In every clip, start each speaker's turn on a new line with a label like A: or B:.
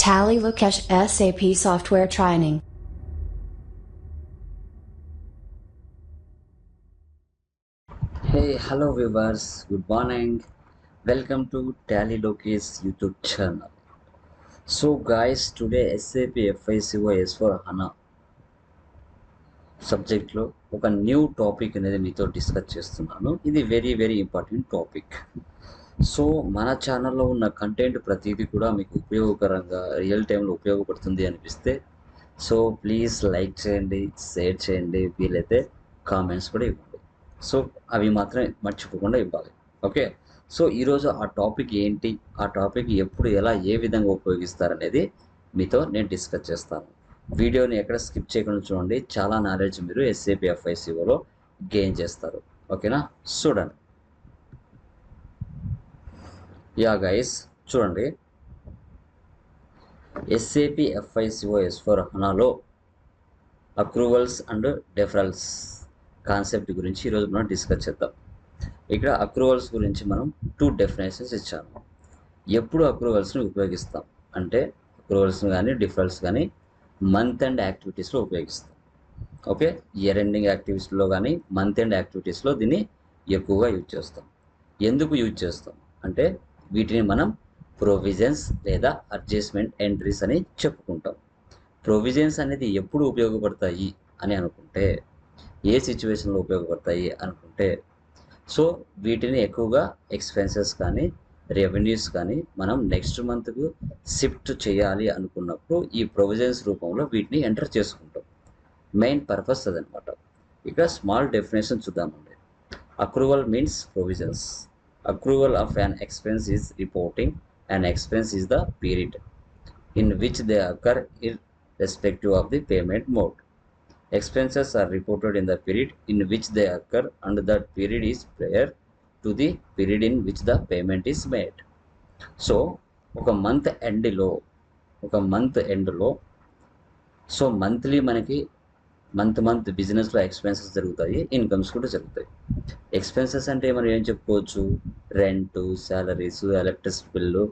A: Tally Lukesh SAP Software Training.
B: Hey, hello viewers, good morning. Welcome to Tally Loki's YouTube channel. So guys, today SAP FICO S4 HANA సబ్జెక్ట్లో ఒక new topic అనేది మీతో discuss చేస్తున్నాను. ఇది very important topic. So మన ఛానల్లో ఉన్న content ప్రతిదీ కూడా మీకు ఉపయోగకరంగా రియల్ టైంలో ఉపయోగపడుతుంది అనిపిస్తే సో ప్లీజ్ లైక్ చేయండి, షేర్ చేయండి, వీలైతే కామెంట్స్ కూడా ఇవ్వండి. సో అవి మాత్రం మర్చిపోకుండా ఇవ్వాలి. ఓకే, సో ఈరోజు ఆ టాపిక్ ఏంటి, ఆ టాపిక్ ఎప్పుడు ఎలా ఏ విధంగా ఉపయోగిస్తారనేది మీతో నేను డిస్కస్ చేస్తాను. వీడియోని ఎక్కడ స్కిప్ చేయకుండా చూడండి, చాలా నాలెడ్జ్ మీరు ఎస్ఏపి ఎఫ్ఐసిఓలో గెయిన్ చేస్తారు. ఓకేనా, చూడండి. యా గైస్, చూడండి, ఎస్ఏపి ఎఫ్ఐసిఓ S4 HANAలో అక్రూవల్స్ అండ్ డెఫరల్స్ కాన్సెప్ట్ గురించి ఈరోజు మనం డిస్కస్ చేద్దాం. ఇక్కడ అక్రూవల్స్ గురించి మనం 2 డెఫినేషన్స్ ఇచ్చాను. ఎప్పుడు అక్రూవల్స్ని ఉపయోగిస్తాం అంటే అక్రూవల్స్ని కానీ డిఫరల్స్ కానీ మంత్ ఎండ్ యాక్టివిటీస్లో ఉపయోగిస్తాం. ఓకే, ఇయర్ ఎండింగ్ యాక్టివిటీస్లో కానీ మంత్ ఎండ్ యాక్టివిటీస్లో దీన్ని ఎక్కువగా యూజ్ చేస్తాం. ఎందుకు యూజ్ చేస్తాం అంటే వీటిని మనం ప్రొవిజన్స్ లేదా అడ్జస్ట్మెంట్ ఎంట్రీస్ అని చెప్పుకుంటాం. ప్రొవిజన్స్ అనేది ఎప్పుడు ఉపయోగపడతాయి అని అనుకుంటే, ఏ సిచ్యువేషన్లో ఉపయోగపడతాయి అనుకుంటే, సో వీటిని ఎక్కువగా ఎక్స్పెన్సెస్ కానీ రెవెన్యూస్ కానీ మనం నెక్స్ట్ మంత్కు షిఫ్ట్ చేయాలి అనుకున్నప్పుడు ఈ ప్రొవిజన్స్ రూపంలో వీటిని ఎంటర్ చేసుకుంటాం. మెయిన్ పర్పస్ అదనమాట. ఇక్కడ స్మాల్ డెఫినేషన్ చూద్దామండి. Accrual means provisions. Accrual of an expense is reporting an expense is the period in which they occur irrespective of the payment mode. Expenses are reported in the period in which they occur and that period is prior to the period in which the payment is made. So ఒక month ఎండ్లో so monthly మనకి month బిజినెస్లో expenses జరుగుతాయి, incomes కూడా జరుగుతాయి. Expenses అంటే మనం ఏం చెప్పుకోవచ్చు, రెంటు, శాలరీస్, ఎలక్ట్రిసిటీ బిల్లు,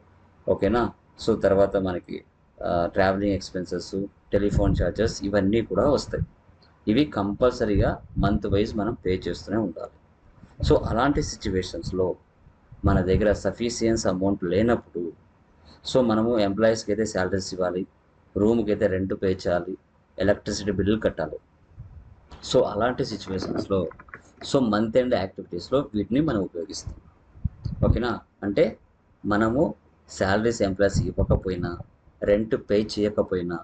B: ఓకేనా. సో తర్వాత మనకి ట్రావెలింగ్ ఎక్స్పెన్సెస్, టెలిఫోన్ ఛార్జెస్ ఇవన్నీ కూడా వస్తాయి. ఇవి కంపల్సరీగా మంత్ వైజ్ మనం పే చేస్తూనే ఉండాలి. సో అలాంటి సిచ్యువేషన్స్లో మన దగ్గర సఫిషియన్స్ అమౌంట్ లేనప్పుడు సో మనము ఎంప్లాయీస్కి అయితే శాలరీస్ ఇవ్వాలి, రూమ్కి అయితే రెంట్ పే చేయాలి, ఎలక్ట్రిసిటీ బిల్లు కట్టాలి. సో అలాంటి సిచ్యువేషన్స్లో సో మంత్ ఎండ్ యాక్టివిటీస్లో వీటిని మనం ఉపయోగిస్తాం. ఓకేనా, అంటే మనము శాలరీస్ ఎంప్లాయీస్ ఇవ్వకపోయినా, రెంట్ పే చేయకపోయినా,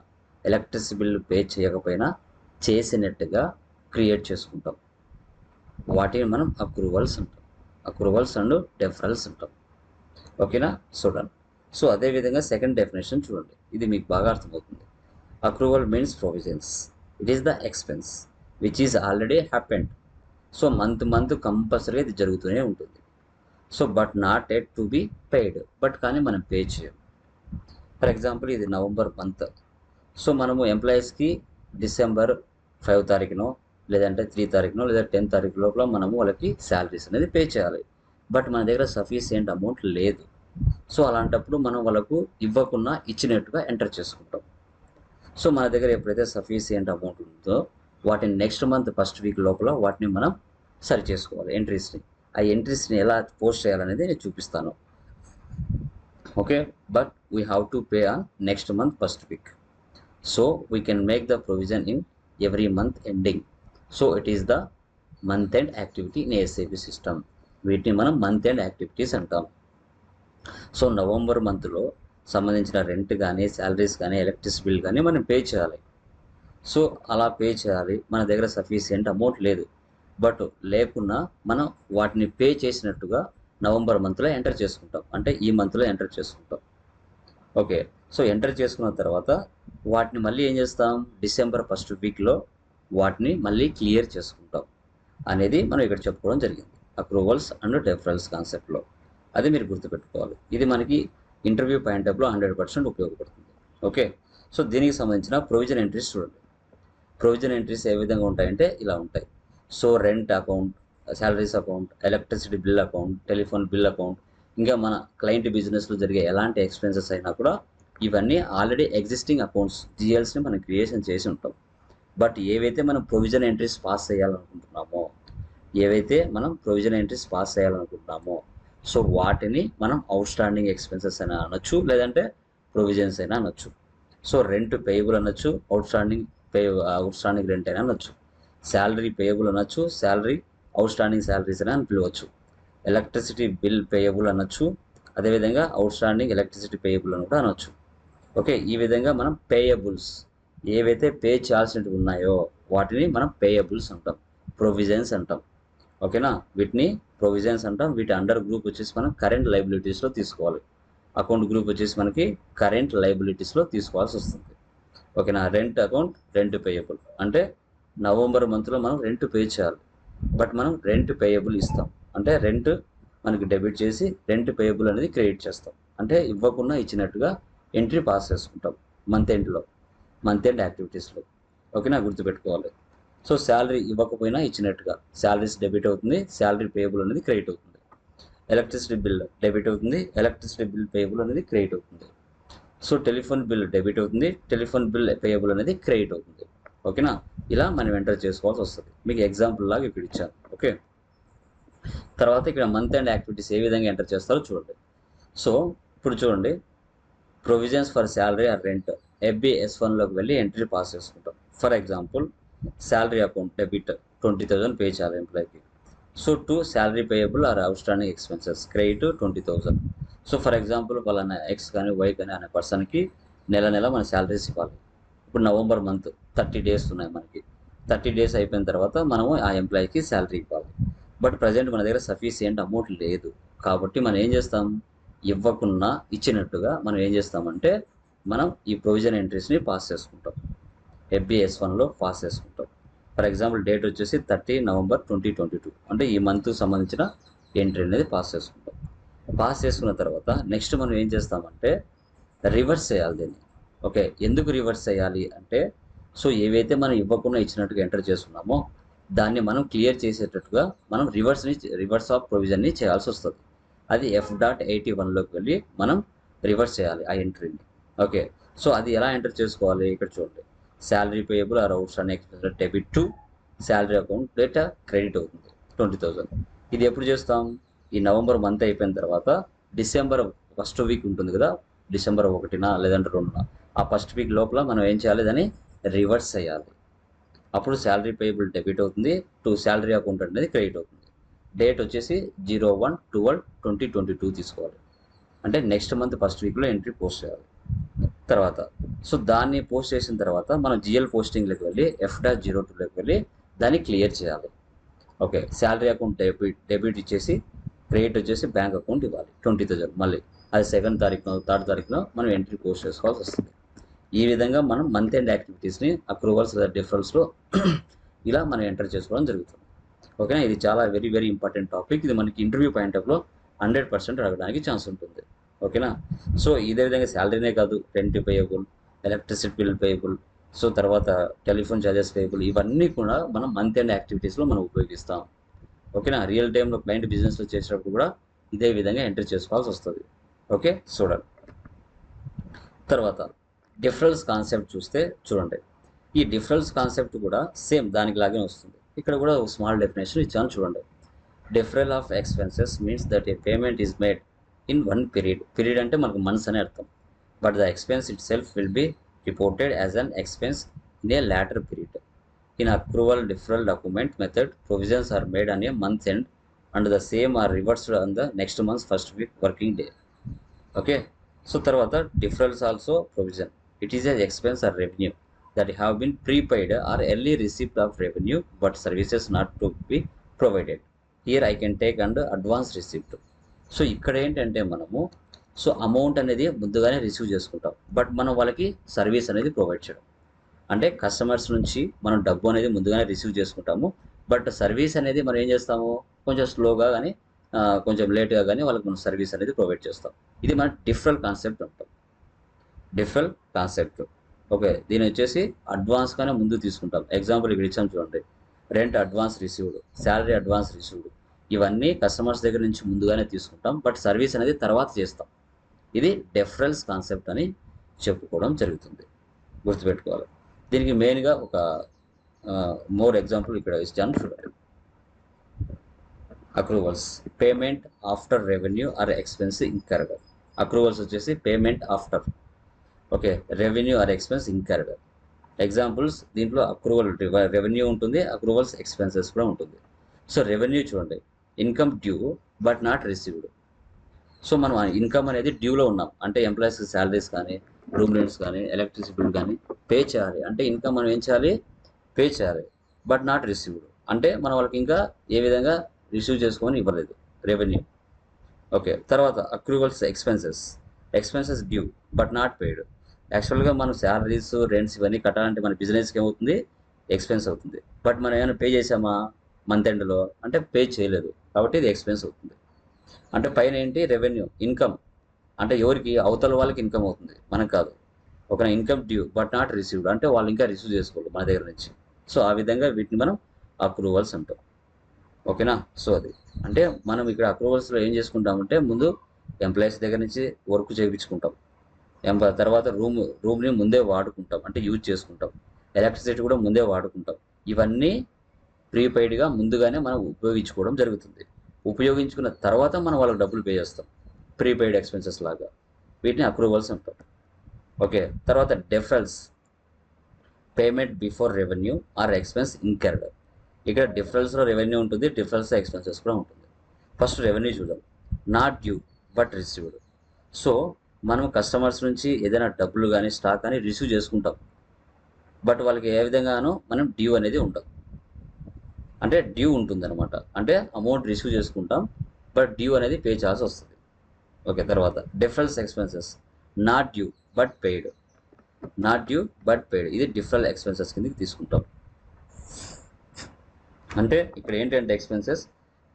B: ఎలక్ట్రిసిటీ బిల్లు పే చేయకపోయినా చేసినట్టుగా క్రియేట్ చేసుకుంటాం. వాటిని మనం అక్రూవల్స్ అంటాం. అక్రూవల్స్ అండ్ డెఫరల్స్ అంటాం. ఓకేనా, చూడండి. సో అదేవిధంగా సెకండ్ డెఫినేషన్ చూడండి, ఇది మీకు బాగా అర్థమవుతుంది. Accrual means provisions. It is the expense which is already happened. So month కంపల్సరీగా ఇది జరుగుతూనే ఉంటుంది. So but not at to be paid, but కానీ మనం పే చేయం. ఫర్ ఎగ్జాంపుల్ ఇది నవంబర్ మంత్. సో మనము ఎంప్లాయీస్కి డిసెంబర్ 5 తారీఖునో లేదంటే 3 తారీఖునో లేదా 10 తారీఖు లోపల మనము వాళ్ళకి శాలరీస్ అనేది పే చేయాలి. బట్ మన దగ్గర సఫిషియంట్ అమౌంట్ లేదు. సో అలాంటప్పుడు మనం వాళ్ళకు ఇవ్వకుండా ఇచ్చినట్టుగా ఎంటర్ చేసుకుంటాం. సో మన దగ్గర ఎప్పుడైతే సఫిషియంట్ అమౌంట్ ఉందో వాటిని నెక్స్ట్ మంత్ ఫస్ట్ వీక్ లోపల వాటిని మనం సరి చేసుకోవాలి, ఎంట్రీస్ని. ఆ ఎంట్రీస్ని ఎలా పోస్ట్ చేయాలనేది నేను చూపిస్తాను. Okay, but we have to pay on next month first week. So we can make the provision in every month ending. So it is the month end activity in SAP system. వీటిని మనం month end activities అంటాం. So November మంత్లో సంబంధించిన rent కానీ, salaries కానీ, electricity bill కానీ మనం pay చేయాలి. సో అలా పే చేయాలి. మన దగ్గర సఫిషియంట్ అమౌంట్ లేదు, బట్ లేకున్నా మనం వాటిని పే చేసినట్టుగా నవంబర్ మంత్లో ఎంటర్ చేసుకుంటాం, అంటే ఈ మంత్లో ఎంటర్ చేసుకుంటాం. ఓకే, సో ఎంటర్ చేసుకున్న తర్వాత వాటిని మళ్ళీ ఏం చేస్తాం, డిసెంబర్ ఫస్ట్ వీక్లో వాటిని మళ్ళీ క్లియర్ చేసుకుంటాం అనేది మనం ఇక్కడ చెప్పుకోవడం జరిగింది అక్రూవల్స్ అండ్ డెఫరల్స్ కాన్సెప్ట్లో. అది మీరు గుర్తుపెట్టుకోవాలి. ఇది మనకి ఇంటర్వ్యూ పాయింట్ ఆఫ్లో 100% ఉపయోగపడుతుంది. ఓకే, సో దీనికి సంబంధించిన ప్రొవిజన్ ఎంట్రీస్ చూడండి. ప్రొవిజన్ ఎంట్రీస్ ఏ విధంగా ఉంటాయంటే ఇలా ఉంటాయి. So rent account, salaries account, electricity bill account, telephone bill account, ఇంకా మన క్లయింట్ బిజినెస్లో జరిగే ఎలాంటి ఎక్స్పెన్సెస్ అయినా కూడా ఇవన్నీ ఆల్రెడీ ఎగ్జిస్టింగ్ అకౌంట్స్ జిఎల్స్ని మనం క్రియేషన్ చేసి ఉంటాం. బట్ ఏవైతే మనం ప్రొవిజన్ ఎంట్రీస్ పాస్ చేయాలనుకుంటున్నామో సో వాటిని మనం అవుట్ స్టాండింగ్ ఎక్స్పెన్సెస్ అయినా అనొచ్చు, లేదంటే ప్రొవిజన్స్ అయినా అనొచ్చు. సో రెంట్ పేయబుల్ అనొచ్చు, అవుట్ స్టాండింగ్ రెంట్ అయినా అనొచ్చు. శాలరీ పేయబుల్ అనొచ్చు, అవుట్ స్టాండింగ్ శాలరీస్ అయినా అని పిలవచ్చు. ఎలక్ట్రిసిటీ బిల్ పేయబుల్ అనొచ్చు, అదేవిధంగా అవుట్ స్టాండింగ్ ఎలక్ట్రిసిటీ పేయబుల్ అని కూడా అనొచ్చు. ఓకే, ఈ విధంగా మనం పేయబుల్స్ ఏవైతే పే చేయాల్సినవి ఉన్నాయో వాటిని మనం పేయబుల్స్ అంటాం, ప్రొవిజన్స్ అంటాం. ఓకేనా, వీటిని ప్రొవిజన్స్ అంటాం. వీటి అండర్ గ్రూప్ వచ్చేసి మనం కరెంట్ లైబిలిటీస్లో తీసుకోవాలి. అకౌంట్ గ్రూప్ వచ్చేసి మనకి కరెంట్ లైబిలిటీస్లో తీసుకోవాల్సి వస్తుంది. ఓకేనా, రెంట్ అకౌంట్, రెంట్ పేయబుల్ అంటే నవంబర్ మంత్లో మనం రెంట్ పే చేయాలి, బట్ మనం రెంట్ పేయబుల్ ఇస్తాం. అంటే రెంట్ మనకి డెబిట్ చేసి రెంట్ పేయబుల్ అనేది క్రియేట్ చేస్తాం. అంటే ఇవ్వకుండా ఇచ్చినట్టుగా ఎంట్రీ పాస్ చేసుకుంటాం మంత్ ఎండ్ యాక్టివిటీస్లో. ఓకేనా, గుర్తుపెట్టుకోవాలి. సో శాలరీ ఇవ్వకపోయినా ఇచ్చినట్టుగా శాలరీస్ డెబిట్ అవుతుంది, శాలరీ పేయబుల్ అనేది క్రెడిట్ అవుతుంది. ఎలక్ట్రిసిటీ బిల్ డెబిట్ అవుతుంది, ఎలక్ట్రిసిటీ బిల్ పేయబుల్ అనేది క్రెడిట్ అవుతుంది. సో టెలిఫోన్ బిల్ డెబిట్ అవుతుంది, టెలిఫోన్ బిల్ పేయబుల్ అనేది క్రెడిట్ అవుతుంది. ఓకేనా, ఇలా మనం ఎంటర్ చేసుకోవాల్సి వస్తుంది. మీకు ఎగ్జాంపుల్ లాగా ఇక్కడ ఇచ్చాను. ఓకే, తర్వాత ఇక్కడ మంత్ ఎండ్ యాక్టివిటీస్ ఏ విధంగా ఎంటర్ చేస్తారో చూడండి. సో ఇప్పుడు చూడండి, provisions for salary or rent FBS1లోకి వెళ్ళి ఎంట్రీ పాస్ చేసుకుంటాం. For example, salary account debit 20,000 pay చేయాలి ఎంప్లాయీకి. So to salary payable or outstanding expenses credit 20,000. So for example వాళ్ళ ఎక్స్ కానీ వై కానీ అనే పర్సన్కి నెల మన శాలరీస్ ఇవ్వాలి. ఇప్పుడు నవంబర్ మంత్ 30 days ఉన్నాయి మనకి. 30 days అయిపోయిన తర్వాత మనము ఆ ఎంప్లాయీకి శాలరీ ఇవ్వాలి. బట్ ప్రజెంట్ మన దగ్గర సఫిషియంట్ అమౌంట్ లేదు, కాబట్టి మనం ఏం చేస్తాం, ఇవ్వకుండా ఇచ్చినట్టుగా మనం ఏం చేస్తామంటే మనం ఈ ప్రొవిజన్ ఎంట్రీస్ని పాస్ చేసుకుంటాం, FBS1లో పాస్ చేసుకుంటాం. ఫర్ ఎగ్జాంపుల్ డేట్ వచ్చేసి 30 November 2022, అంటే ఈ మంత్ సంబంధించిన ఎంట్రీ అనేది పాస్ చేసుకుంటాం. పాస్ చేసుకున్న తర్వాత నెక్స్ట్ మనం ఏం చేస్తామంటే రివర్స్ చేయాలి దీన్ని. ఓకే, ఎందుకు రివర్స్ చేయాలి అంటే, సో ఏవైతే మనం ఇవ్వకుండా ఇచ్చినట్టుగా ఎంటర్ చేస్తున్నామో దాన్ని మనం క్లియర్ చేసేటట్టుగా మనం రివర్స్ ఆఫ్ ప్రొవిజన్ని చేయాల్సి వస్తుంది. అది F.81లోకి వెళ్ళి మనం రివర్స్ చేయాలి ఆ ఎంట్రీని. ఓకే, సో అది ఎలా ఎంటర్ చేసుకోవాలి, ఇక్కడ చూడండి. Salary payable or outstanding expenses debit to salary account data credit అవుతుంది 20,000. ఇది ఎప్పుడు చేస్తాం, ఈ నవంబర్ మంత్ అయిపోయిన తర్వాత డిసెంబర్ ఫస్ట్ వీక్ ఉంటుంది కదా, డిసెంబర్ 1న లేదంటే 2న, ఆ ఫస్ట్ వీక్ లోపల మనం ఏం చేయాలి, దాన్ని రివర్స్ చేయాలి. అప్పుడు శాలరీ పేయబుల్ డెబిట్ అవుతుంది, టు శాలరీ అకౌంట్ అనేది క్రెడిట్ అవుతుంది. డేట్ వచ్చేసి 01/12/2022 తీసుకోవాలి. అంటే నెక్స్ట్ మంత్ ఫస్ట్ వీక్లో ఎంట్రీ పోస్ట్ చేయాలి. తర్వాత సో దాన్ని పోస్ట్ చేసిన తర్వాత మనం జిఎల్ పోస్టింగ్లోకి వెళ్ళి F.02లోకి వెళ్ళి దాన్ని క్లియర్ చేయాలి. ఓకే, శాలరీ అకౌంట్ డెబిట్ ఇచ్చేసి క్రెడిట్ వచ్చేసి బ్యాంక్ అకౌంట్ ఇవ్వాలి 20,000. మళ్ళీ అది 2nd తారీఖున 3rd తారీఖున మనం ఎంట్రీ పోస్ట్ చేసుకోవాల్సి వస్తుంది. ఈ విధంగా మనం మంత్ ఎండ్ యాక్టివిటీస్ని అక్రూవల్స్ లేదా డిఫరల్స్లో ఇలా మనం ఎంటర్ చేసుకోవడం జరుగుతుంది. ఓకేనా, ఇది చాలా వెరీ వెరీ ఇంపార్టెంట్ టాపిక్. ఇది మనకి ఇంటర్వ్యూ పాయింట్ ఆఫ్లో 100% అడగడానికి ఛాన్స్ ఉంటుంది. ఓకేనా, సో ఇదే విధంగా శాలరీనే కాదు, rent payable, electricity bill payable, so తర్వాత టెలిఫోన్ ఛార్జెస్ పేయబుల్, ఇవన్నీ కూడా మనం మంత్ ఎండ్ యాక్టివిటీస్లో మనం ఉపయోగిస్తాం. ఓకేనా, రియల్ టైంలో క్లయింట్ బిజినెస్లో చేసేటప్పుడు కూడా ఇదే విధంగా ఎంటర్ చేసుకోవాల్సి వస్తుంది. ఓకే, చూడండి. తర్వాత డిఫరల్స్ కాన్సెప్ట్ చూస్తే చూడండి, ఈ డిఫరల్స్ కాన్సెప్ట్ కూడా సేమ్ దానికి లాగే వస్తుంది. ఇక్కడ కూడా ఒక స్మాల్ డెఫినేషన్ ఇచ్చాను చూడండి. డిఫరల్ of expenses means that A payment is made in one period అంటే మనకు మంత్స్ అనే అర్థం. But the expense it self will be reported as an expense in a later period. In accrual deferral document method, provisions are made on a month end and the same are reversed on the next month's first week working day. Okay, so తర్వాత deferrals also provision. It is an expense or revenue that have been prepaid or early receipt of revenue but services not to be provided. Here I can take under advance receipt. So ఇక్కడ ఏంటంటే మనము so amount అనేది ముందుగానే receive చేసుకుంటాం, but మనం వాళ్ళకి service అనేది provide చేయడం. అంటే కస్టమర్స్ నుంచి మనం డబ్బు అనేది ముందుగానే రిసీవ్ చేసుకుంటాము, బట్ సర్వీస్ అనేది మనం ఏం చేస్తాము, కొంచెం స్లోగా కానీ కొంచెం లేట్గా కానీ వాళ్ళకి మనం సర్వీస్ అనేది ప్రొవైడ్ చేస్తాం. ఇది మన డిఫరల్ కాన్సెప్ట్ అంటాం, డిఫరల్ కాన్సెప్ట్. ఓకే, దీని వచ్చేసి అడ్వాన్స్గానే ముందు తీసుకుంటాం. ఎగ్జాంపుల్ ఇక్కడ ఇచ్చాం చూడండి, rent advance received, salary advance received, ఇవన్నీ కస్టమర్స్ దగ్గర నుంచి ముందుగానే తీసుకుంటాం, బట్ సర్వీస్ అనేది తర్వాత చేస్తాం. ఇది డిఫరల్స్ కాన్సెప్ట్ అని చెప్పుకోవడం జరుగుతుంది. గుర్తుపెట్టుకోవాలి. దీనికి మెయిన్గా ఒక మోర్ ఎగ్జాంపుల్ ఇక్కడ ఇస్తాను చూడండి. Accruals payment after revenue or expense incurred. Accruals వచ్చేసి payment after, okay, revenue or expense incurred. Examples దీంట్లో అక్రూవల్ రెవెన్యూ ఉంటుంది, అక్రూవల్స్ ఎక్స్పెన్సెస్ కూడా ఉంటుంది. సో రెవెన్యూ చూడండి, income due but not received. So మనం ఇన్కమ్ అనేది డ్యూలో ఉన్నాం, అంటే ఎంప్లాయీస్ శాలరీస్ కానీ రూమ్ రెంట్స్ కానీ ఎలక్ట్రిసిటీ బిల్ కానీ పే చేయాలి. అంటే ఇన్కమ్ మనం ఏం చేయాలి, పే చేయాలి. బట్ నాట్ రిసీవ్డ్ అంటే మనం వాళ్ళకి ఇంకా ఏ విధంగా రిసీవ్ చేసుకొని ఇవ్వలేదు, రెవెన్యూ. ఓకే, తర్వాత accruals expenses due but not paid. యాక్చువల్గా మనం శాలరీస్ రెంట్స్ ఇవన్నీ కట్టాలంటే మన బిజినెస్కి ఏమవుతుంది, ఎక్స్పెన్స్ అవుతుంది. బట్ మనం ఏమైనా పే చేసామా మంత్ ఎండ్లో అంటే పే చేయలేదు, కాబట్టి ఇది ఎక్స్పెన్స్ అవుతుంది. అంటే పైన ఏంటి, రెవెన్యూ ఇన్కమ్ అంటే ఎవరికి, అవతల వాళ్ళకి ఇన్కమ్ అవుతుంది, మనకు కాదు. ఒక income due but not received అంటే వాళ్ళు ఇంకా రిసీవ్ చేసుకోవాలి మన దగ్గర నుంచి. సో ఆ విధంగా వీటిని మనం అక్రూవల్స్ అంటాం. ఓకేనా. సో అది అంటే మనం ఇక్కడ అక్రూవల్స్లో ఏం చేసుకుంటామంటే ముందు ఎంప్లాయీస్ దగ్గర నుంచి వర్క్ చేయించుకుంటాం, తర్వాత రూమ్ని ముందే వాడుకుంటాం, అంటే యూజ్ చేసుకుంటాం. ఎలక్ట్రిసిటీ కూడా ముందే వాడుకుంటాం. ఇవన్నీ ప్రీపెయిడ్గా ముందుగానే మనం ఉపయోగించుకోవడం జరుగుతుంది. ఉపయోగించుకున్న తర్వాత మనం వాళ్ళకి డబ్బులు పే చేస్తాం, ప్రీపెయిడ్ ఎక్స్పెన్సెస్ లాగా. వీటిని అక్రూవల్స్ అంటాం. ఓకే, తర్వాత deferrals payment before revenue or expense incurred. ఇక్కడ డిఫరెన్స్లో రెవెన్యూ ఉంటుంది, డిఫరెన్స్ ఎక్స్పెన్సెస్ కూడా ఉంటుంది. ఫస్ట్ రెవెన్యూ చూద్దాం. Not due but received. So మనం కస్టమర్స్ నుంచి ఏదైనా డబ్బులు కానీ స్టాక్ కానీ రిసీవ్ చేసుకుంటాం, బట్ వాళ్ళకి ఏ విధంగానో మనం డ్యూ అనేది ఉంటుంది, అంటే డ్యూ ఉంటుంది అనమాట. అంటే అమౌంట్ రిసీవ్ చేసుకుంటాం, బట్ డ్యూ అనేది పే చేయాల్సి వస్తుంది. ఓకే, తర్వాత difference expenses not due but paid. ఇది డిఫరెంట్ ఎక్స్పెన్సెస్ కిందకి తీసుకుంటాం. అంటే ఇక్కడ ఏంటంటే ఎక్స్పెన్సెస్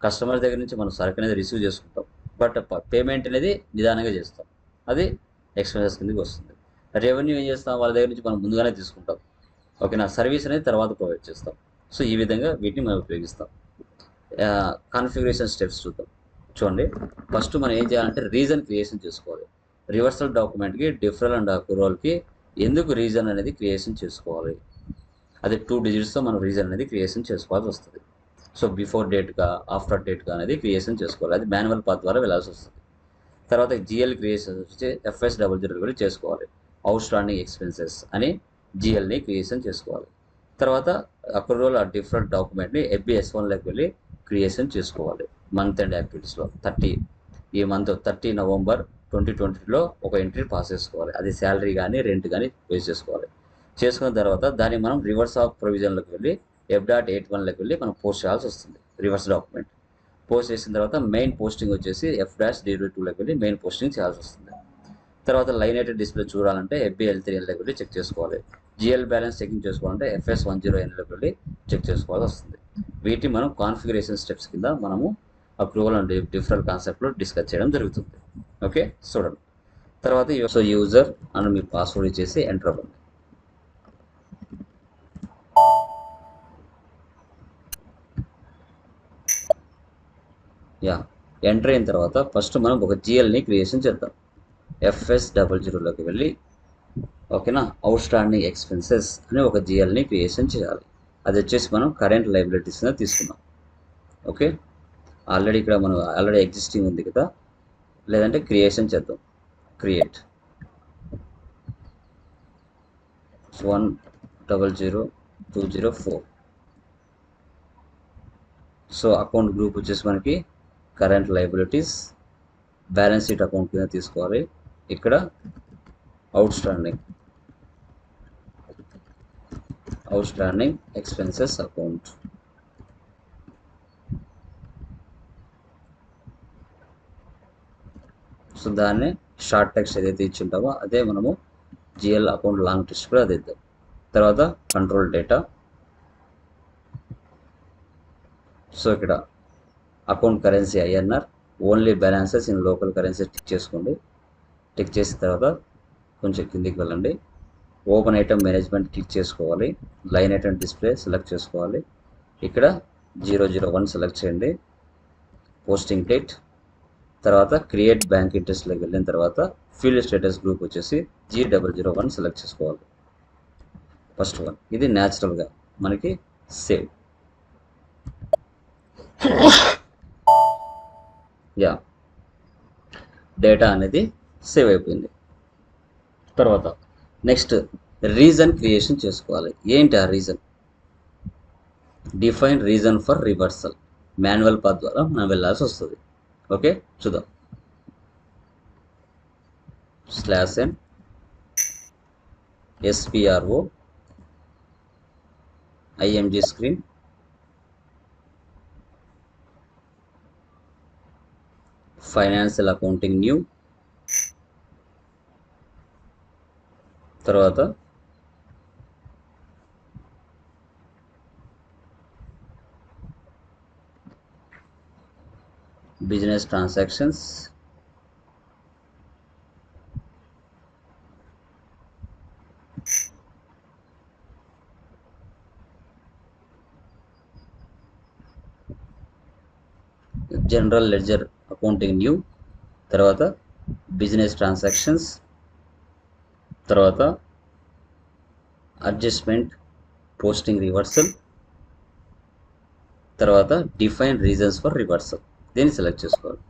B: కస్టమర్ దగ్గర నుంచి మనం సరుకు అనేది రిసీవ్ చేసుకుంటాం, బట్ పేమెంట్ అనేది నిదానంగా చేస్తాం, అది ఎక్స్పెన్సెస్ కిందకి వస్తుంది. రెవెన్యూ ఏం చేస్తాం, వాళ్ళ దగ్గర నుంచి మనం ముందుగానే తీసుకుంటాం, ఓకేనా. సర్వీస్ అనేది తర్వాత ప్రొవైడ్ చేస్తాం. సో ఈ విధంగా వీటిని మనం ఉపయోగిస్తాం. కాన్ఫిగరేషన్ స్టెప్స్ చూడండి. ఫస్ట్ మనం ఏం చేయాలంటే రీజన్ క్రియేషన్ చేసుకోవాలి. రివర్సల్ డాక్యుమెంట్కి డిఫరల్ అండ్ అక్రూవల్కి ఎందుకు రీజన్ అనేది క్రియేషన్ చేసుకోవాలి, అది 2 డిజిట్స్తో మనం రీజన్ అనేది క్రియేషన్ చేసుకోవాల్సి వస్తుంది. సో బిఫోర్ డేట్గా ఆఫ్టర్ డేట్గా అనేది క్రియేషన్ చేసుకోవాలి, అది మాన్యువల్ పాత్ ద్వారా వెళ్ళాల్సి వస్తుంది. తర్వాత జిఎల్ క్రియేషన్ వచ్చి FS00 కూడా చేసుకోవాలి. అవుట్ స్టాండింగ్ ఎక్స్పెన్సెస్ అని జిఎల్ని క్రియేషన్ చేసుకోవాలి. తర్వాత అక్రూవల్ ఆ డిఫరెంట్ డాక్యుమెంట్ని FBS1లోకి వెళ్ళి క్రియేషన్ చేసుకోవాలి. మంత్ అండ్ యాక్టివిటీస్లో ఈ మంత్ 30 నవంబర్ 2020లో ఒక ఎంట్రీ పాస్ చేసుకోవాలి, అది శాలరీ కానీ రెంట్ కానీ పే చేసుకోవాలి. చేసుకున్న తర్వాత దాన్ని మనం రివర్స్ ఆఫ్ ప్రొవిజన్లోకి వెళ్ళి F.81లోకి వెళ్ళి మనం పోస్ట్ చేయాల్సి వస్తుంది. రివర్స్ డాక్యుమెంట్ పోస్ట్ చేసిన తర్వాత మెయిన్ పోస్టింగ్ వచ్చేసి F-02లోకి వెళ్ళి మెయిన్ పోస్టింగ్ చేయాల్సి వస్తుంది. తర్వాత లైనేటెడ్ డిస్ప్లే చూడాలంటే FBL3Nలోకి వెళ్ళి చెక్ చేసుకోవాలి. జిఎల్ బ్యాలెన్స్ చెకింగ్ చేసుకోవాలంటే FS10Nలోకి వెళ్ళి చెక్ చేసుకోవాల్సి వస్తుంది. వీటిని మనం కాన్ఫిగరేషన్ స్టెప్స్ కింద మనము అక్రూవల్ అండ్ డిఫరెంట్ కాన్సెప్ట్లో డిస్కస్ చేయడం జరుగుతుంది. ఓకే, చూడండి. తర్వాత యూజర్ అని మీ పాస్వర్డ్ ఇచ్చేసి ఎంటర్ అవ్వండి. ఎంటర్ అయిన తర్వాత ఫస్ట్ మనం ఒక జిఎల్ని క్రియేషన్ చేద్దాం. FS00లోకి వెళ్ళి, ఓకేనా, అవుట్ స్టాండింగ్ ఎక్స్పెన్సెస్ అని ఒక జిఎల్ని క్రియేషన్ చేయాలి. అది వచ్చేసి మనం కరెంట్ లైబిలిటీస్గా తీసుకున్నాం. ఓకే, ఇక్కడ మనం ఆల్రెడీ ఎగ్జిస్టింగ్ ఉంది కదా, లేదంటే క్రియేషన్ చేద్దాం. క్రియేట్ 100204. సో అకౌంట్ గ్రూప్ వచ్చేసి మనకి current liabilities, balance sheet account కింద తీసుకోవాలి. ఇక్కడ out standing expenses account. So దాన్ని షార్ట్ టెక్స్ట్ ఏదైతే ఇచ్చింటామో అదే మనము జిఎల్ అకౌంట్ లాంగ్ టెక్స్ట్ కూడా అది ఇద్దాం. తర్వాత కంట్రోల్ డేటా. సో ఇక్కడ account currency INR, only balances in local currency tick చేసుకోండి. టిక్ చేసిన తర్వాత కొంచెం కిందికి వెళ్ళండి. ఓపెన్ ఐటమ్ మేనేజ్మెంట్ క్లిక్ చేసుకోవాలి. లైన్ ఐటమ్ డిస్ప్లే సెలెక్ట్ చేసుకోవాలి. ఇక్కడ 001 సెలెక్ట్ చేయండి. పోస్టింగ్ డేట్ తర్వాత క్రియేట్ బ్యాంక్ ఇంట్రెస్ట్లోకి వెళ్ళిన తర్వాత ఫీల్డ్ స్టేటస్ గ్రూప్ వచ్చేసి G001 సెలెక్ట్ చేసుకోవాలి. ఫస్ట్ వన్ ఇది న్యాచురల్గా మనకి సేవ్. యా డేటా అనేది సేవ్ అయిపోయింది. తర్వాత నెక్స్ట్ రీజన్ క్రియేషన్ చేసుకోవాలి. ఏంటి ఆ reason? Define reason for reversal. Manual path ద్వారా మనం వెళ్ళాల్సి వస్తుంది. ఓకే చూద్దాం. /n SPRO IMG screen financial accounting new, తర్వాత business transactions, general ledger accounting new, తర్వాత బిజినెస్ ట్రాన్సాక్షన్స్, తర్వాత అడ్జస్ట్మెంట్ పోస్టింగ్ రివర్సల్, తర్వాత డిఫైన్ రీజన్స్ ఫర్ రివర్సల్. దీన్ని సెలెక్ట్ చేసుకోవాలి.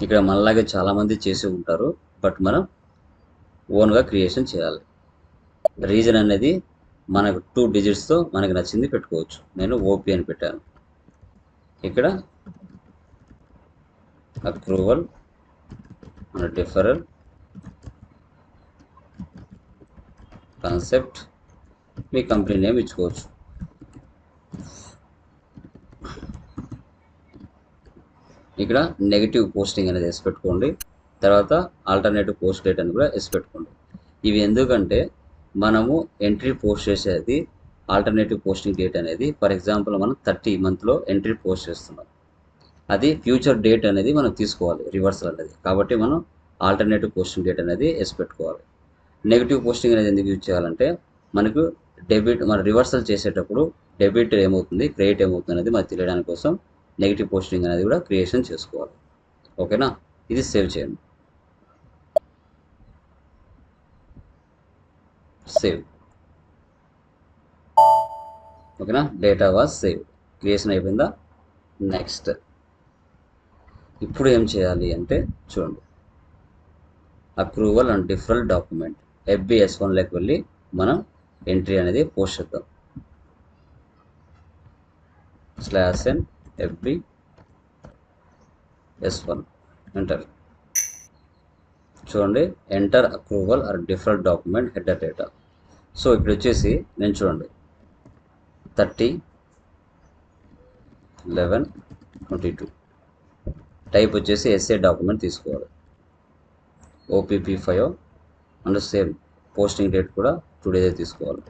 B: ఇక్కడ మనలాగే చాలామంది చేసి ఉంటారు, బట్ మనం ఓన్గా క్రియేషన్ చేయాలి. రీజన్ అనేది మనకు 2 డిజిట్స్తో మనకు నచ్చింది పెట్టుకోవచ్చు. నేను ఓపీ అని పెట్టాను. ఇక్కడ అక్రూవల్ డిఫరల్ కాన్సెప్ట్, మీ కంపెనీ నేమ్ ఇచ్చుకోవచ్చు. ఇక్కడ నెగిటివ్ పోస్టింగ్ అనేది వేసి పెట్టుకోండి. తర్వాత ఆల్టర్నేటివ్ పోస్ట్ డేట్ అని కూడా వేసి పెట్టుకోండి. ఇవి ఎందుకంటే మనము ఎంట్రీ పోస్ట్ చేసేది ఆల్టర్నేటివ్ పోస్టింగ్ డేట్ అనేది, ఫర్ ఎగ్జాంపుల్ మనం 30 మంత్లో ఎంట్రీ పోస్ట్ చేస్తున్నాం. అది ఫ్యూచర్ డేట్ అనేది మనం తీసుకోవాలి రివర్సల్ అనేది. కాబట్టి మనం ఆల్టర్నేటివ్ పోస్టింగ్ డేట్ అనేది వేసి పెట్టుకోవాలి. నెగిటివ్ పోస్టింగ్ అనేది ఎందుకు యూజ్ చేయాలంటే మనకు డెబిట్, మన రివర్సల్ చేసేటప్పుడు డెబిట్ ఏమవుతుంది, క్రెడిట్ ఏమవుతుంది అనేది మనకు తెలియడానికి కోసం నెగిటివ్ పోస్టింగ్ అనేది కూడా క్రియేషన్ చేసుకోవాలి. ఓకేనా? ఇది సేవ్ చేయండి. సేవ్. ఓకేనా? Data was save. క్రియేషన్ అయిపోయిందా? నెక్స్ట్ ఇప్పుడు ఏం చేయాలి అంటే చూడండి, అప్రూవల్ అండ్ డిఫరల్ డాక్యుమెంట్ FBS1లోకి వెళ్ళి మనం ఎంట్రీ అనేది పోస్ట్ చేద్దాం. /n FBS1 enter. చూడండి, enter approval or deferral document header data. So ఇక్కడ వచ్చేసి నేను చూడండి 30/11/22 టైప్ వచ్చేసి SA డాక్యుమెంట్ తీసుకోవాలి. OPP5 and same posting date కూడా టుడేదే తీసుకోవాలి.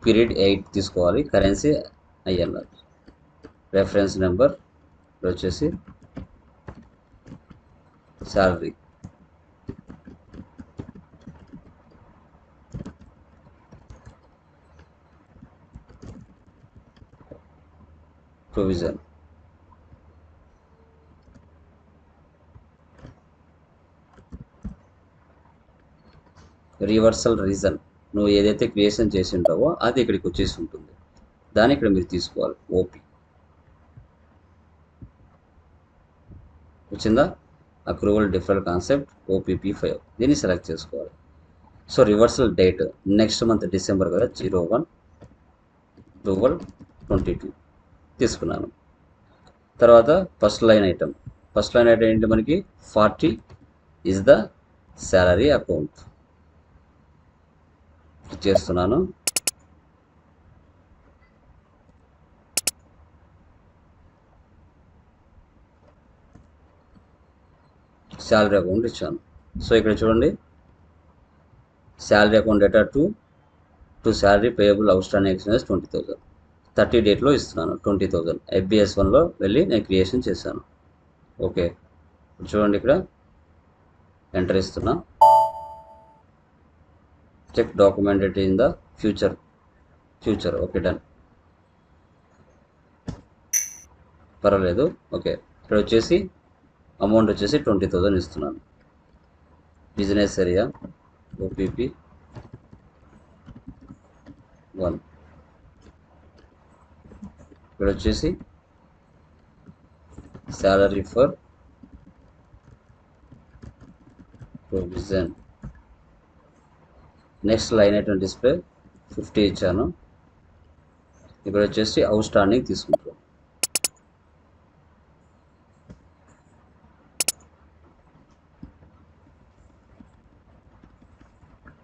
B: పీరియడ్ 8 తీసుకోవాలి. Currency INR. రెఫరెన్స్ నెంబర్ వచ్చేసి శాలరీ, ప్రొవిజన్, రివర్సల్ రీజన్. నువ్వు ఏదైతే క్రియేషన్ చేసి ఉంటావో అది ఇక్కడికి వచ్చేసి ఉంటుంది. దాన్ని ఇక్కడ మీరు తీసుకోవాలి. ఓపీ వచ్చిందా? అక్రూవల్ డిఫరల్ కాన్సెప్ట్ OPP5 దీన్ని సెలెక్ట్ చేసుకోవాలి. So reversal date next month December కదా, 01/12/22 తీసుకున్నాను. తర్వాత ఫస్ట్ లైన్ ఐటమ్ ఏంటి మనకి? 40 ఈజ్ ద శాలరీ అకౌంట్ చేస్తున్నాను. శాలరీ అకౌంట్ ఇచ్చాను. సో ఇక్కడ చూడండి, salary account data to salary payable out standing expenses 20,000. 30 డేట్లో ఇస్తున్నాను 20,000. FBS1లో వెళ్ళి నేను క్రియేషన్ చేశాను. ఓకే చూడండి, ఇక్కడ ఎంటర్ ఇస్తున్నా. Check documented in the future. Okay done. పర్వాలేదు. ఓకే, ఇక్కడ వచ్చేసి అమౌంట్ వచ్చేసి 20,000 ఇస్తున్నాను. Business area OPP 1. ఇక్కడ వచ్చేసి salary for provision. Next line item display 50 ఇచ్చాను. ఇక్కడ వచ్చేసి అవుట్ స్టాండింగ్ తీసుకుంటాం.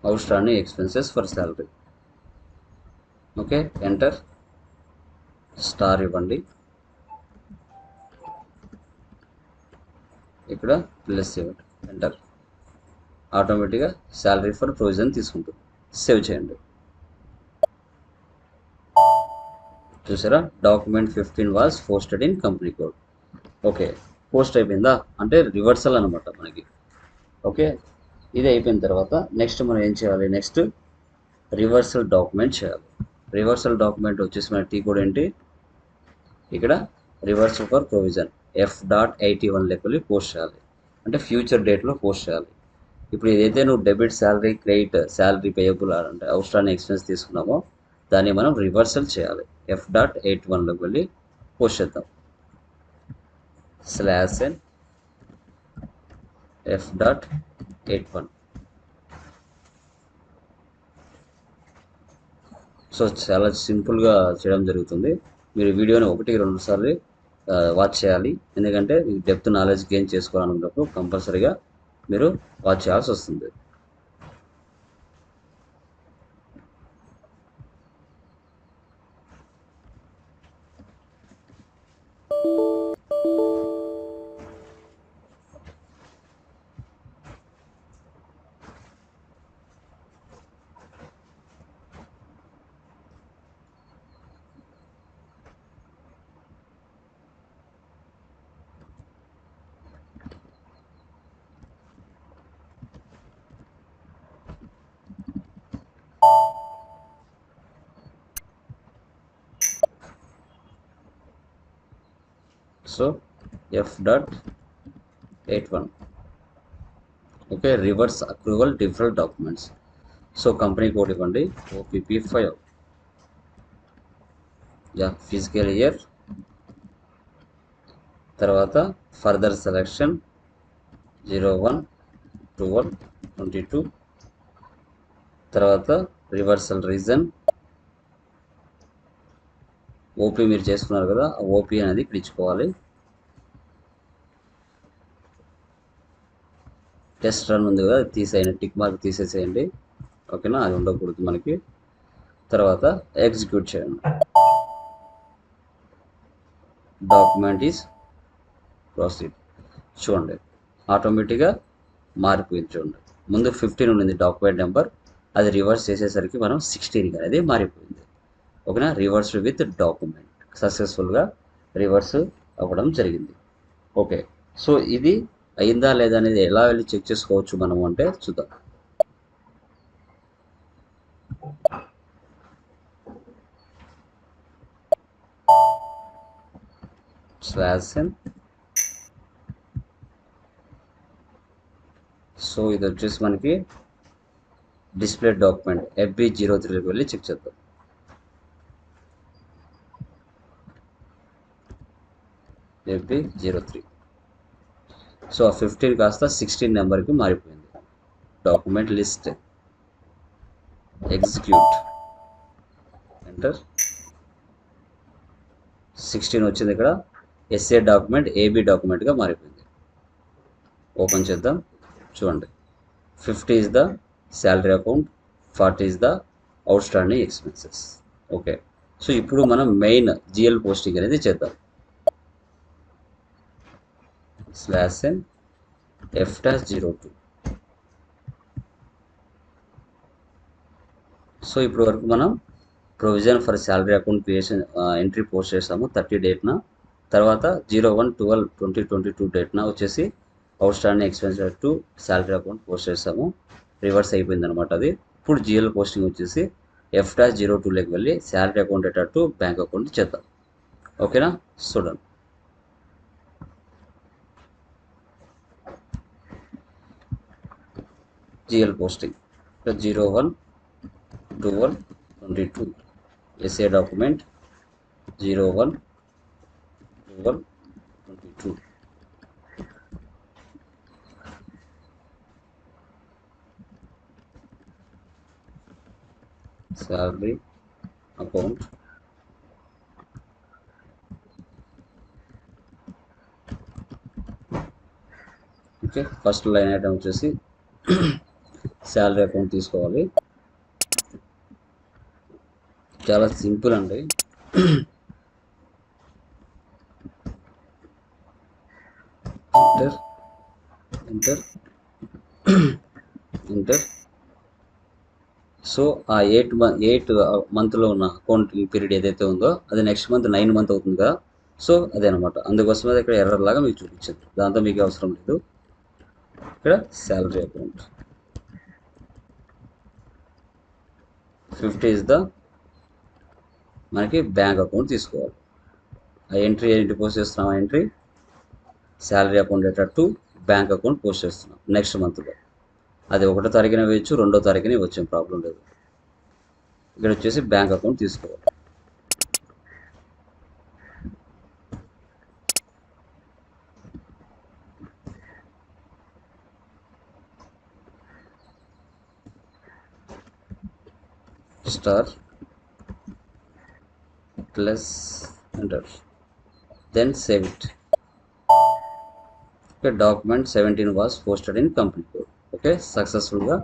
B: Outstanding expenses for salary. Okay, enter. Star ఇవ్వండి. ఇక్కడ ప్లస్ ఇవ్వండి, ఎంటర్. ఆటోమేటిక్గా శాలరీ ఫర్ ప్రొవిజన్ తీసుకుంటుంది. సేవ్ చేయండి. చూసారా, document 15 was posted in company code. Okay, post అయిపోయిందా అంటే రివర్సల్ అనమాట మనకి. ఓకే, ఇది అయిపోయిన తర్వాత నెక్స్ట్ మనం ఏం చేయాలి? నెక్స్ట్ రివర్సల్ డాక్యుమెంట్ చేయాలి. రివర్సల్ డాక్యుమెంట్ వచ్చేసి మన టీ కోడ్ ఏంటి? ఇక్కడ రివర్సల్ ఫర్ ప్రొవిజన్ F.81 లెక్కలు పోస్ట్ చేయాలి. అంటే ఫ్యూచర్ డేట్లో పోస్ట్ చేయాలి. ఇప్పుడు ఏదైతే నువ్వు debit salary, credit salary payable అంటే అవుట్స్టాండింగ్ ఎక్స్పెన్స్ తీసుకున్నామో దాన్ని మనం రివర్సల్ చేయాలి. F.81లోకి వెళ్ళి పోస్ట్ చేద్దాం. /n F.81. సో చాలా సింపుల్గా చేయడం జరుగుతుంది. మీరు వీడియోని 1-2 సార్లు వాచ్ చేయాలి. ఎందుకంటే డెప్త్ నాలెడ్జ్ గెయిన్ చేసుకోవాలనుకున్నప్పుడు కంపల్సరీగా మీరు వాచ్ చేయాల్సి వస్తుంది. So F.81. Okay, reverse accrual different documents. So company code ఇవ్వండి OPP5. Physical year. తర్వాత ఫర్దర్ సెలెక్షన్ 01/12/22. తర్వాత రివర్సల్ రీజన్ ఓపీ మీరు చేసుకున్నారు కదా, ఆ ఓపీ అనేది ఇక్కడ ఇచ్చుకోవాలి. టెస్ట్ రన్ ఉంది కదా, తీసేయండి, టిక్ మార్క్ తీసేసేయండి. ఓకేనా, అది ఉండకూడదు మనకి. తర్వాత ఎగ్జిక్యూట్ చేయండి. Document is proceed. చూడండి ఆటోమేటిక్గా మారిపోయింది. చూడండి, ముందు 15 ఉండింది డాక్యుమెంట్ నెంబర్, అది రివర్స్ చేసేసరికి మనం 16 అనేది మారిపోయింది. ఓకేనా, రివర్స్ విత్ డాక్యుమెంట్ సక్సెస్ఫుల్గా రివర్స్ అవ్వడం జరిగింది. ఓకే, సో ఇది అయిందా లేదా అనేది ఎలా వెళ్ళి చెక్ చేసుకోవచ్చు మనము అంటే చూద్దాం. /n. సో ఇది వచ్చేసి మనకి డిస్ప్లే డాక్యుమెంట్ FB03లోకి వెళ్ళి చెక్ చేద్దాం. FB03. సో ఆ 15 కాస్త 16 నెంబర్కి మారిపోయింది. Document list execute, enter. 16 వచ్చింది. ఇక్కడ SA డాక్యుమెంట్ AB డాక్యుమెంట్గా మారిపోయింది. ఓపెన్ చేద్దాం. చూడండి, 50 is the salary account, 40 is the out standing expenses. Okay, so ఇప్పుడు మనం మెయిన్ GL పోస్టింగ్ అనేది చేద్దాం. /n F-02. సో ఇప్పుడు వరకు మనం provision for salary account creation entry post చేసాము 30 డేట్న. తర్వాత 01/12/2022 డేట్న వచ్చేసి outstanding expenses to salary account post చేసాము. రివర్స్ అయిపోయింది అనమాట అది. ఇప్పుడు GL పోస్టింగ్ వచ్చేసి F-02లోకి వెళ్ళి salary account data to bank account చేద్దాం. ఓకేనా, చూడండి GL posting 01/12/22 SA document 01/12/22 salary account okay. First line item వచ్చేసి శాలరీ అకౌంట్ తీసుకోవాలి. చాలా సింపుల్ అండి. ఎంటర్. సో ఆ 8 మంత్లో ఉన్న అకౌంటింగ్ పీరియడ్ ఏదైతే ఉందో అది నెక్స్ట్ మంత్ 9 మంత్ అవుతుంది కదా. సో అదే అనమాట. అందుకోసమే ఇక్కడ ఎర్రర్ లాగా మీకు చూపించింది. దాంతో మీకు అవసరం లేదు. ఇక్కడ శాలరీ అకౌంట్ 50 ఇస్ ద మనకి బ్యాంక్ అకౌంట్ తీసుకోవాలి. ఆ ఎంట్రీ ఏంటి పోస్ట్ చేస్తున్నాం? ఆ entry salary account data to bank account post చేస్తున్నాం నెక్స్ట్ మంత్లో. అది 1వ తారీఖున వేయచ్చు, 2వ తారీఖున వచ్చే ప్రాబ్లం లేదు. ఇక్కడ వచ్చేసి బ్యాంక్ అకౌంట్ తీసుకోవాలి. Star plus enter, then save it. Okay, document 17 was posted in company code. Okay, సక్సెస్ఫుల్గా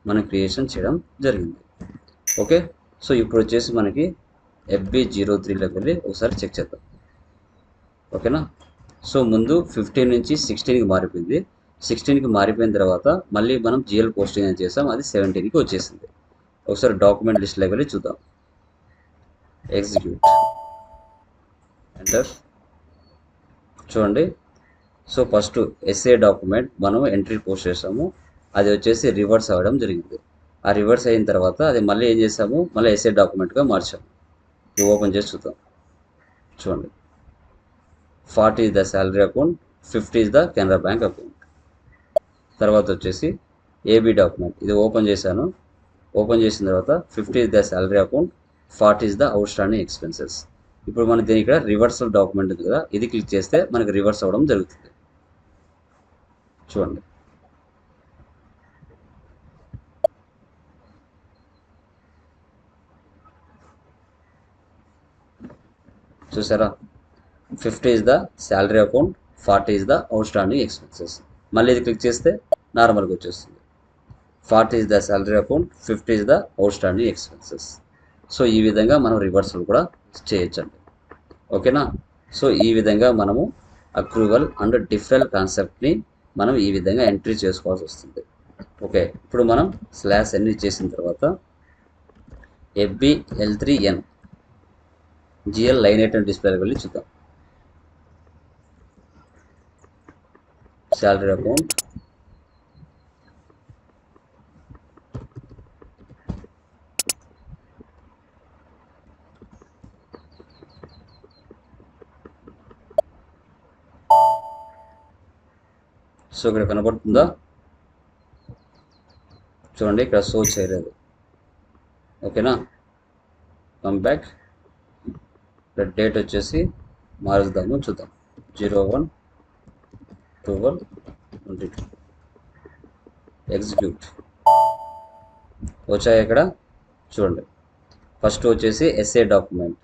B: మనం క్రియేషన్ చేయడం జరిగింది. ఓకే, సో ఇప్పుడు వచ్చేసి మనకి FB03లోకి వెళ్ళి ఒకసారి చెక్ చేద్దాం. ఓకేనా. సో ముందు 15 నుంచి 16కి మారిపోయింది. 16కి మారిపోయిన తర్వాత మళ్ళీ మనం జిఎల్ పోస్టింగ్ అని చేసాం, అది 17కి వచ్చేసింది. ఒకసారి డాక్యుమెంట్ లిస్ట్లోకి వెళ్ళి చూద్దాం. Execute, enter. చూడండి. సో ఫస్ట్ ఎస్ఏ డాక్యుమెంట్ మనం ఎంట్రీ పోస్ట్ చేసాము, అది వచ్చేసి రివర్స్ అవ్వడం జరిగింది. ఆ రివర్స్ అయిన తర్వాత అది మళ్ళీ ఏం చేసాము, మళ్ళీ ఎస్ఏ డాక్యుమెంట్గా మార్చాము. ఓపెన్ చేసి చూద్దాం. చూడండి, 40 is the salary account, 50 is the Canara bank account. తర్వాత వచ్చేసి ఏబీ డాక్యుమెంట్, ఇది ఓపెన్ చేశాను. ఓపెన్ చేసిన తర్వాత 50 is the salary account, 40 is the outstanding expenses. ఇప్పుడు మన దీని ఇక్కడ రివర్సల్ డాక్యుమెంట్ ఉంది కదా, ఇది క్లిక్ చేస్తే మనకి రివర్స్ అవ్వడం జరుగుతుంది. చూడండి. చూసారా, 50 is the salary account, 40 is the outstanding expenses. మళ్ళీ ఇది క్లిక్ చేస్తే నార్మల్గా వచ్చేస్తుంది. 40 is the salary account, 50 is the outstanding expenses. So ఈ విధంగా మనం రివర్సల్ కూడా చేయొచ్చండి. ఓకేనా. సో ఈ విధంగా మనము అక్రూవల్ అండ్ డిఫరెల్ కాన్సెప్ట్ని మనం ఈ విధంగా ఎంట్రీ చేసుకోవాల్సి వస్తుంది. ఓకే, ఇప్పుడు మనం /n చేసిన తర్వాత FBL3N జిఎల్ లైన్ ఐటమ్ డిస్ప్లేకి వెళ్ళి చూద్దాం. శాలరీ అకౌంట్, సో ఇక్కడ కనబడుతుందా? చూడండి, ఇక్కడ షో చేయలేదు. ఓకేనా. Come back. ఇక్కడ డేట్ వచ్చేసి మారుద్దాము, చూద్దాం. 01/12/22. ఎగ్జిక్యూట్. వచ్చాయి ఇక్కడ. చూడండి, ఫస్ట్ వచ్చేసి ఎస్ఏ డాక్యుమెంట్,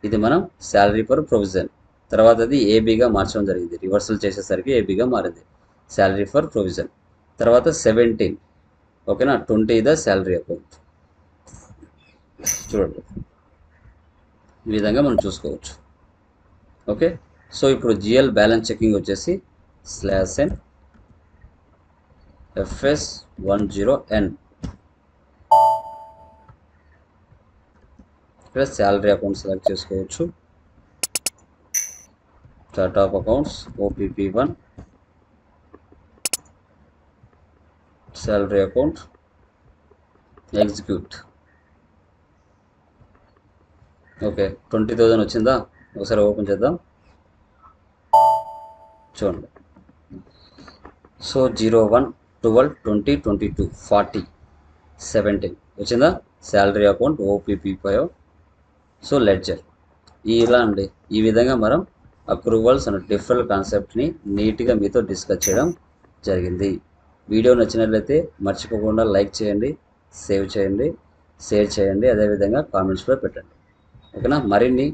B: ఇది మనం శాలరీ ఫర్ ప్రొవిజన్. తర్వాత అది ఏబీగా మార్చడం జరిగింది, రివర్సల్ చేసేసరికి ఏబీగా మారింది. Salary for provision. తర్వాత 17. ఓకేనా. 20 ద శాలరీ అకౌంట్. చూడండి, ఈ విధంగా మనం చూసుకోవచ్చు. ఓకే, సో ఇప్పుడు జిఎల్ బ్యాలెన్స్ చెకింగ్ వచ్చేసి /n FS10N. ఇక్కడ శాలరీ అకౌంట్ సెలెక్ట్ చేసుకోవచ్చు. Chart of accounts OPP1, salary account, execute. Okay, 20,000 వచ్చిందా? ఒకసారి ఓపెన్ చేద్దాం. చూడండి. సో 01/12/22 12/20/22 40 17 వచ్చిందా? Salary account OPP5. So ledger ఇలా అండి. ఈ విధంగా మనం అక్రూవల్స్ అండ్ డిఫరల్ కాన్సెప్ట్ని నీట్గా మీతో డిస్కస్ చేయడం జరిగింది. వీడియో నచ్చినట్లయితే మర్చిపోకుండా లైక్ చేయండి, సేవ్ చేయండి, షేర్ చేయండి, అదేవిధంగా కామెంట్స్లో పెట్టండి. ఓకేనా? మరిన్ని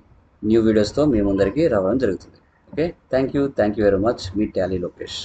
B: న్యూ వీడియోస్తో మీ ముందరికి రావడం జరుగుతుంది. Okay, thank you very much. Me Tally Lokesh.